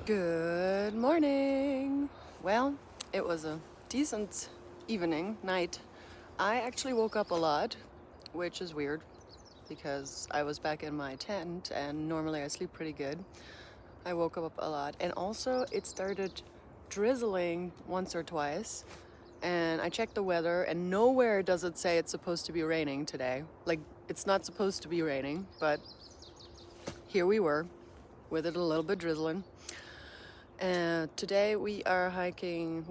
Good morning. Well, it was a decent night. I actually woke up a lot, which is weird because I was back in my tent and normally I sleep pretty good. I woke up a lot and also it started drizzling once or twice and I checked the weather and nowhere does it say it's supposed to be raining today. Like, it's not supposed to be raining, but here we were with it a little bit drizzling. And today we are hiking,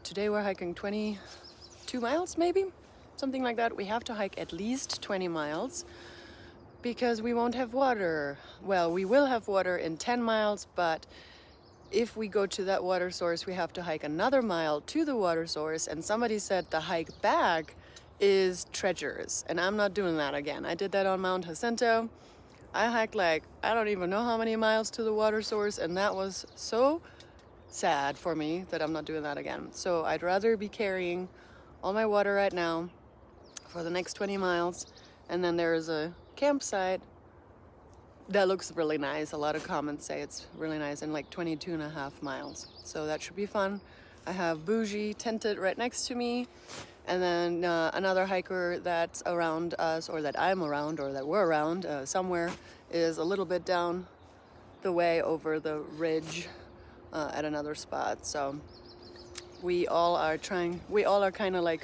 today we're hiking 22 miles maybe, something like that. We have to hike at least 20 miles because we won't have water. Well, we will have water in 10 miles, but if we go to that water source, we have to hike another mile to the water source. And somebody said the hike back is treacherous, and I'm not doing that again. I did that on Mount Jacinto. I hiked I don't even know how many miles to the water source, and that was so sad for me that I'm not doing that again. So I'd rather be carrying all my water right now for the next 20 miles. And then there is a campsite that looks really nice. A lot of comments say it's really nice, in 22.5 miles. So that should be fun. I have Bougie tented right next to me. And then another hiker that's around us, or that I'm around, or that we're around somewhere, is a little bit down the way over the ridge at another spot. So we all are kind of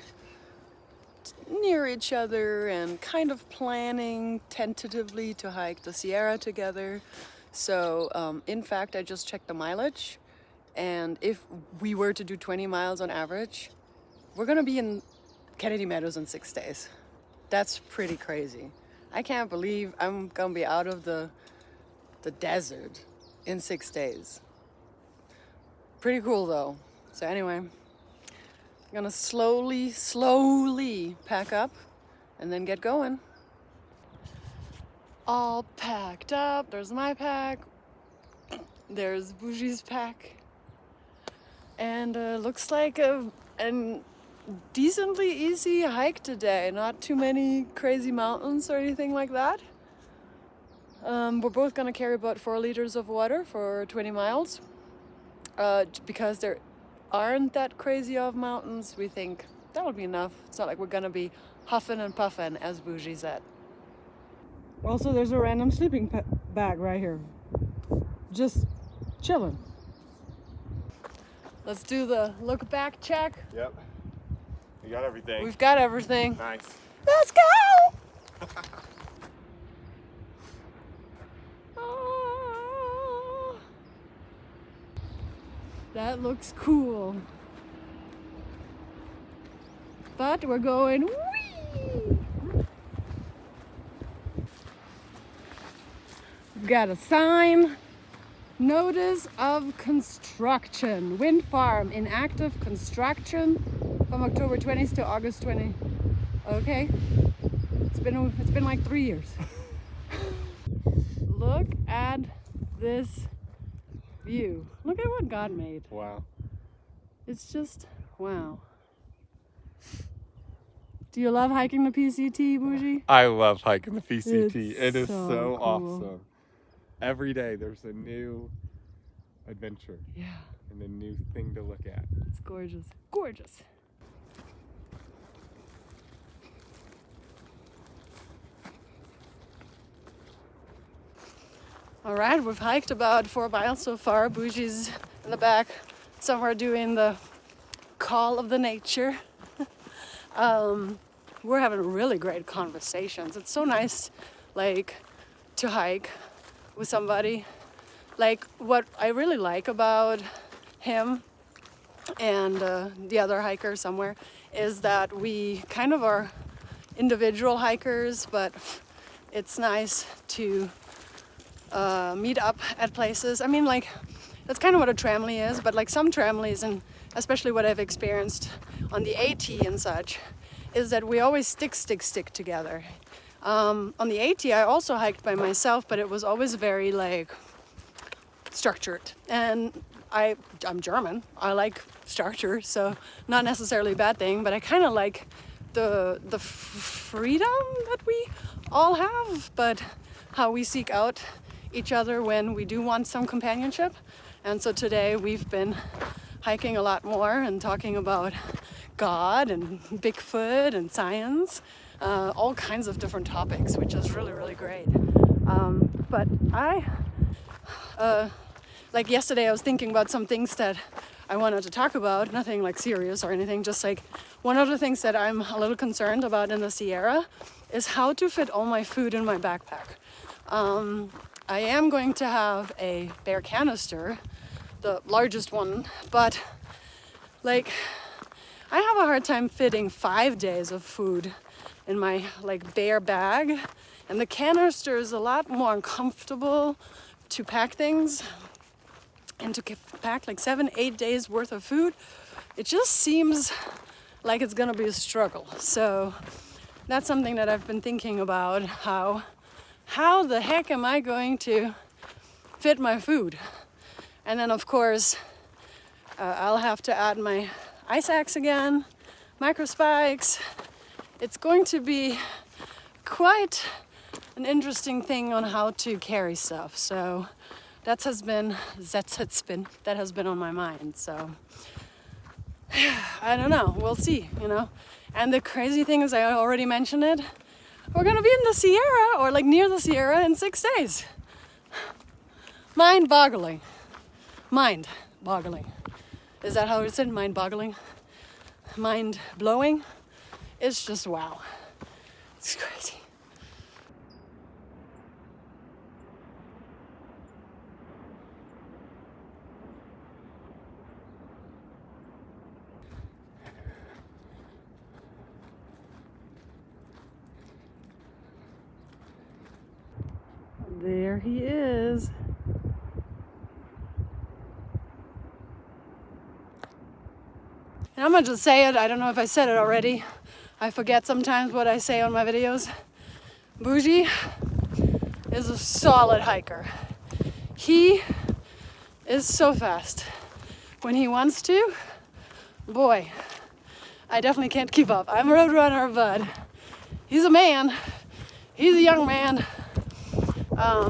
near each other and kind of planning tentatively to hike the Sierra together. So in fact, I just checked the mileage, and if we were to do 20 miles on average, we're gonna be in Kennedy Meadows in 6 days. That's pretty crazy. I can't believe I'm gonna be out of the desert in 6 days. Pretty cool though. So anyway, I'm gonna slowly pack up and then get going. All packed up. There's my pack. There's Bougie's pack. And looks like a decently easy hike today. Not too many crazy mountains or anything like that. We're both gonna carry about 4 liters of water for 20 miles. Because there aren't that crazy of mountains, we think that'll be enough. It's not like we're gonna be huffing and puffing, as Bougie said. Also, there's a random sleeping bag right here. Just chilling. Let's do the look back check. Yep. We got everything. We've got everything. Nice. Let's go! Oh, that looks cool. But we're going whee! We've got a sign. Notice of construction. Wind farm in active construction from October 20th to August 20th. Okay. It's been like 3 years. Look at this view. Look at what God made. Wow. It's just wow. Do you love hiking the PCT, Bougie? I love hiking the PCT. It is so so cool. awesome. Every day there's a new adventure. Yeah. And a new thing to look at. It's gorgeous. Gorgeous. All right, we've hiked about 4 miles so far. Bougie's in the back somewhere doing the call of the nature. We're having really great conversations. It's so nice, to hike with somebody. What I really like about him and the other hiker somewhere is that we kind of are individual hikers, but it's nice to meet up at places. I mean, that's kind of what a tramily is, but some tramilies, and especially what I've experienced on the AT and such, is that we always stick together. On the AT, I also hiked by myself, but it was always very structured. And I'm German. I like structure, so not necessarily a bad thing, but I kind of like the freedom that we all have, but how we seek out each other when we do want some companionship. And so today we've been hiking a lot more and talking about God and Bigfoot and science, all kinds of different topics, which is really, really great. But like yesterday I was thinking about some things that I wanted to talk about, nothing like serious or anything, just like one of the things that I'm a little concerned about in the Sierra is how to fit all my food in my backpack. I am going to have a bear canister, the largest one, but like I have a hard time fitting 5 days of food in my like bear bag, and the canister is a lot more uncomfortable to pack things. And to pack like 7-8 days worth of food, it just seems like it's gonna be a struggle. So that's something that I've been thinking about, how the heck am I going to fit my food? And then of course, I'll have to add my ice axe again, micro spikes. It's going to be quite an interesting thing on how to carry stuff. So that has been on my mind. So I don't know, we'll see, you know. And the crazy thing is, I already mentioned it, we're gonna be in the Sierra or like near the Sierra in 6 days. Mind-boggling. Mind-boggling. Is that how it's said? Mind-boggling? Mind-blowing? It's just wow. It's crazy. There he is. And I'm gonna just say it. I don't know if I said it already. I forget sometimes what I say on my videos. Bougie is a solid hiker. He is so fast. When he wants to, boy, I definitely can't keep up. I'm a road runner, but he's a man. He's a young man.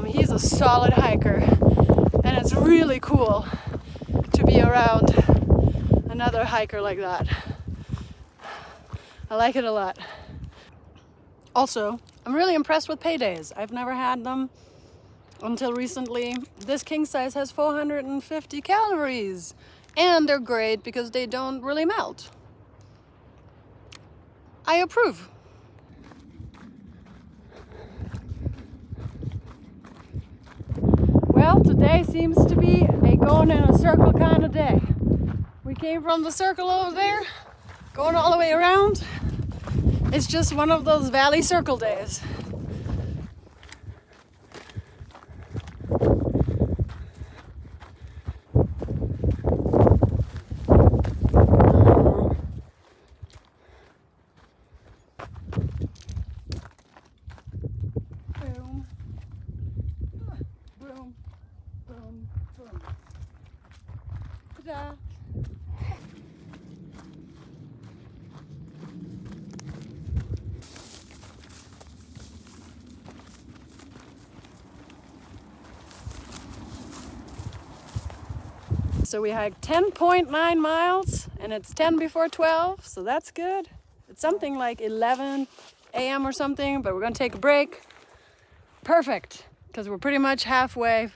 He's a solid hiker, and it's really cool to be around another hiker like that. I like it a lot. Also, I'm really impressed with paydays. I've never had them until recently. This king size has 450 calories, and they're great because they don't really melt. I approve. Well, today seems to be a going in a circle kind of day. We came from the circle over there, going all the way around. It's just one of those valley circle days. Boom. Boom. Boom. Boom. Ta-da. So we hiked 10.9 miles and it's 10 before 12, so that's good. It's something like 11 a.m. or something, but we're gonna take a break. Perfect, because we're pretty much halfway,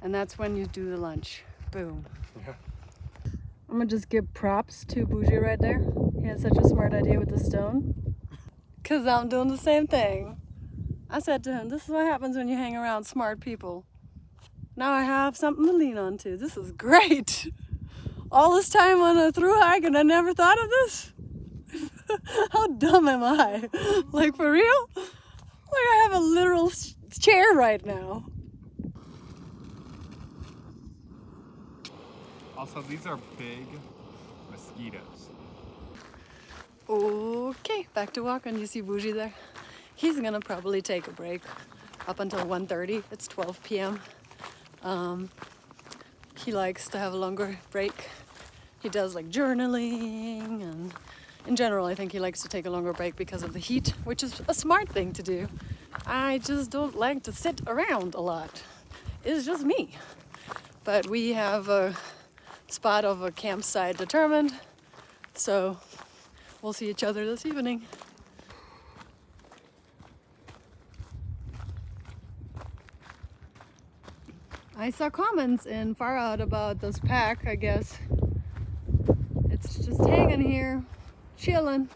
and that's when you do the lunch. Boom. Yeah. I'm gonna just give props to Bougie right there. He had such a smart idea with the stone, because I'm doing the same thing. I said to him, this is what happens when you hang around smart people. Now I have something to lean on to. This is great. All this time on a through hike and I never thought of this? How dumb am I? Like, for real? Like, I have a literal chair right now. Also, these are big mosquitoes. Okay, back to walking. You see Bougie there? He's gonna probably take a break up until 1:30. It's 12 p.m. He likes to have a longer break. He does like journaling, and in general I think he likes to take a longer break because of the heat, which is a smart thing to do. I just don't like to sit around a lot. is just me. But we have a spot of a campsite determined, so we'll see each other this evening. I saw comments in Far Out about this pack, I guess. It's just hanging here, chilling.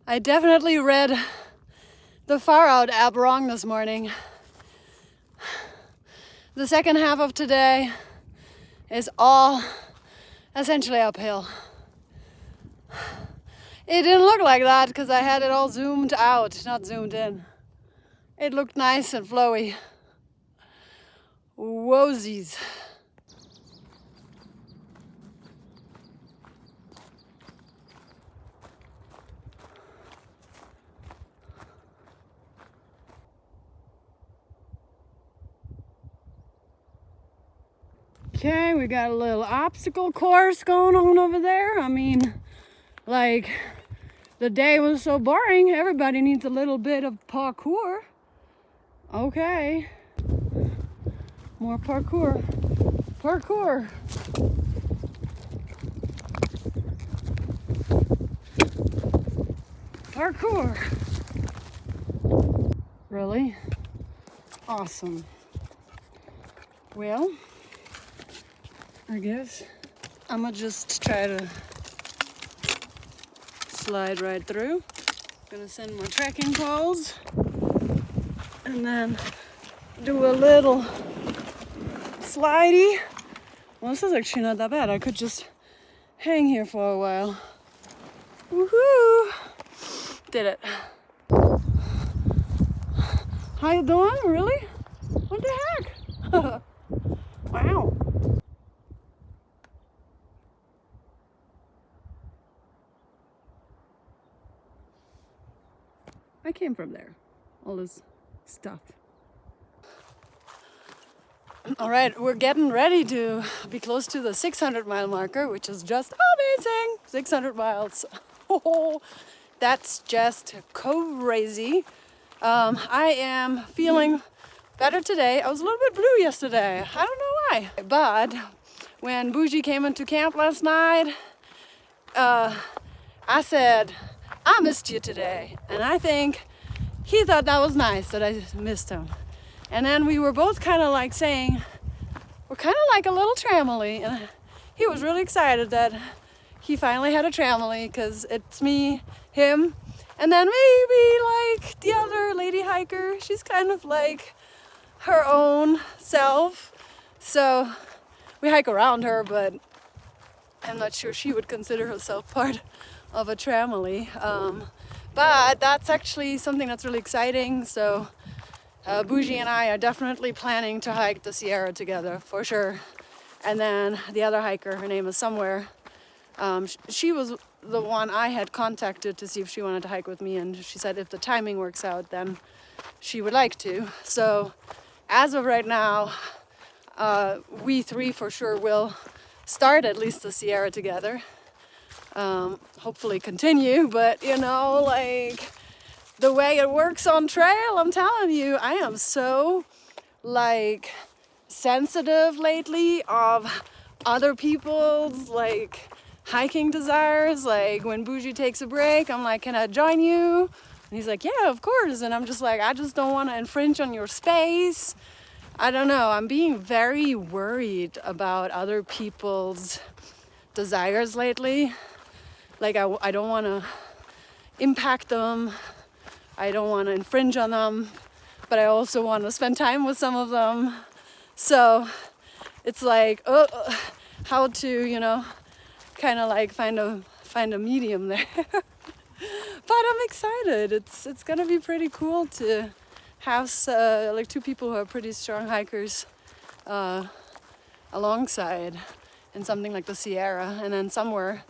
I definitely read the Far Out app wrong this morning. The second half of today is all essentially uphill. It didn't look like that because I had it all zoomed out, not zoomed in. It looked nice and flowy. Whozies. Okay, we got a little obstacle course going on over there. I mean, like, the day was so boring, everybody needs a little bit of parkour. Okay. More parkour. Parkour. Parkour. Really? Awesome. Well, I guess I'm gonna just try to slide right through. Gonna send my trekking poles and then do a little slidey. Well, this is actually not that bad. I could just hang here for a while. Woohoo! Did it. How you doing? Really? What the heck? Wow. I came from there. All this stuff. All right, we're getting ready to be close to the 600-mile marker, which is just amazing. 600 miles. Oh, that's just crazy. I am feeling better today. I was a little bit blue yesterday. I don't know why. But when Bougie came into camp last night, I said, I missed you today. And I think he thought that was nice that I missed him. And then we were both kind of like saying, we're kind of like a little tramily. And he was really excited that he finally had a tramily because it's me, him, and then maybe like the other lady hiker. She's kind of like her own self. So we hike around her, but I'm not sure she would consider herself part of a tramily. But that's actually something that's really exciting. So Bougie and I are definitely planning to hike the Sierra together for sure. And then the other hiker, her name is Somewhere. She was the one I had contacted to see if she wanted to hike with me, and she said if the timing works out, then she would like to. So as of right now, we three for sure will start at least the Sierra together. Hopefully continue, but you know, like the way it works on trail, I'm telling you, I am so like sensitive lately of other people's like hiking desires. Like when Bougie takes a break, I'm like, can I join you? And he's like, yeah, of course. And I'm just like, I just don't want to infringe on your space. I don't know. I'm being very worried about other people's desires lately. Like I don't want to impact them. I don't want to infringe on them, but I also want to spend time with some of them. So it's like, how to, you know, kind of like find a medium there. But I'm excited. It's gonna be pretty cool to have like two people who are pretty strong hikers alongside in something like the Sierra, and then somewhere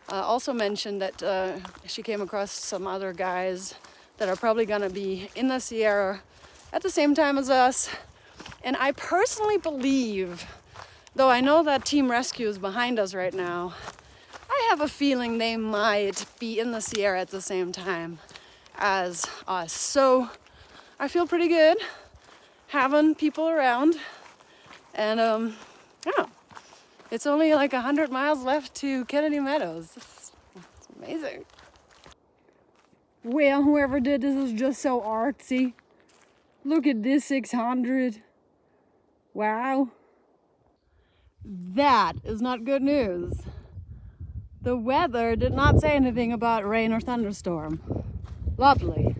also mentioned that she came across some other guys that are probably gonna be in the Sierra at the same time as us. And I personally believe, though I know that Team Rescue is behind us right now, I have a feeling they might be in the Sierra at the same time as us. So I feel pretty good having people around. And yeah, it's only like 100 miles left to Kennedy Meadows. It's amazing. Well, whoever did this is just so artsy. Look at this 600. Wow. That is not good news. The weather did not say anything about rain or thunderstorm. Lovely.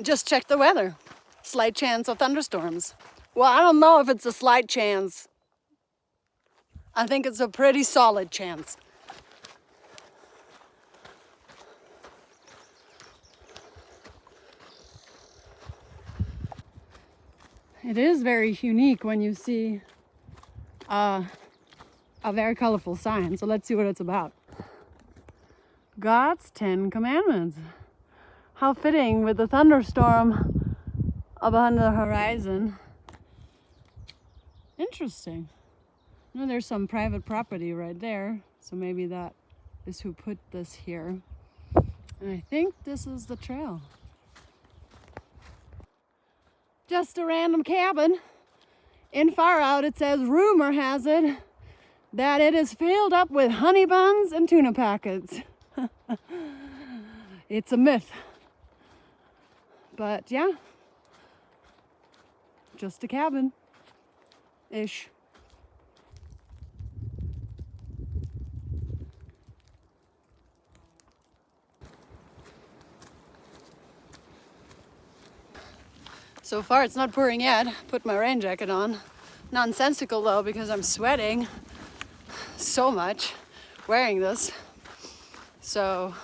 Just check the weather. Slight chance of thunderstorms. Well, I don't know if it's a slight chance. I think it's a pretty solid chance. It is very unique when you see a very colorful sign. So let's see what it's about. God's 10 Commandments. How fitting with the thunderstorm up on the horizon. Interesting. You know, there's some private property right there. So maybe that is who put this here. And I think this is the trail. Just a random cabin. In far out it says, rumor has it that it is filled up with honey buns and tuna packets. It's a myth. But yeah, just a cabin-ish. So far it's not pouring yet. Put my rain jacket on. Nonsensical though, because I'm sweating so much wearing this. So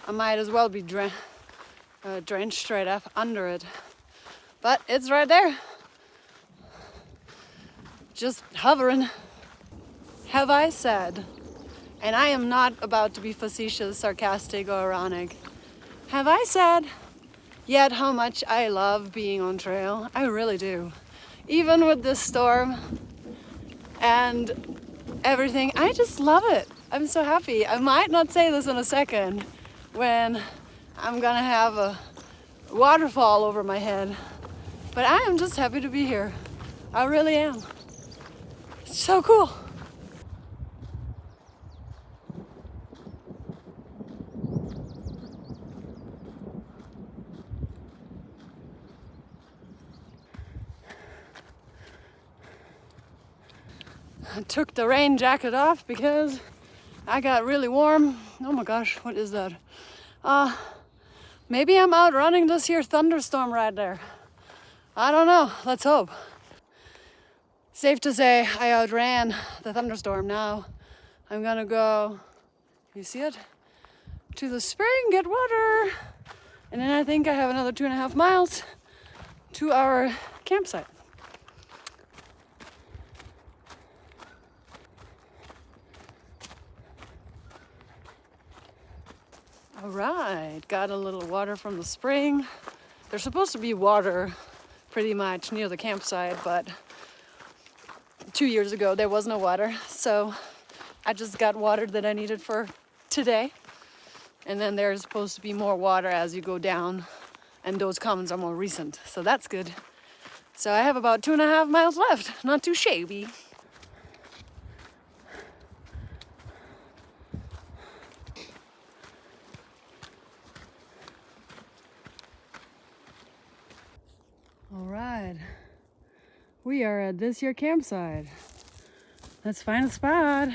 I might as well be drenched right up under it. But it's right there. Just hovering. Have I said? And I am not about to be facetious, sarcastic, or ironic. Have I said yet how much I love being on trail? I really do. Even with this storm and everything, I just love it. I'm so happy. I might not say this in a second when I'm gonna have a waterfall over my head, but I am just happy to be here. I really am. It's so cool. I took the rain jacket off because I got really warm. Oh my gosh, what is that? Maybe I'm outrunning this here thunderstorm right there. I don't know, let's hope. Safe to say I outran the thunderstorm. Now I'm gonna go, you see it? To the spring, get water. And then I think I have another 2.5 miles to our campsite. All right, got a little water from the spring. There's supposed to be water pretty much near the campsite, but 2 years ago there was no water. So I just got water that I needed for today. And then there's supposed to be more water as you go down, and those comments are more recent, so that's good. So I have about 2.5 miles left, not too shabby. All right, we are at this here campsite. Let's find a spot.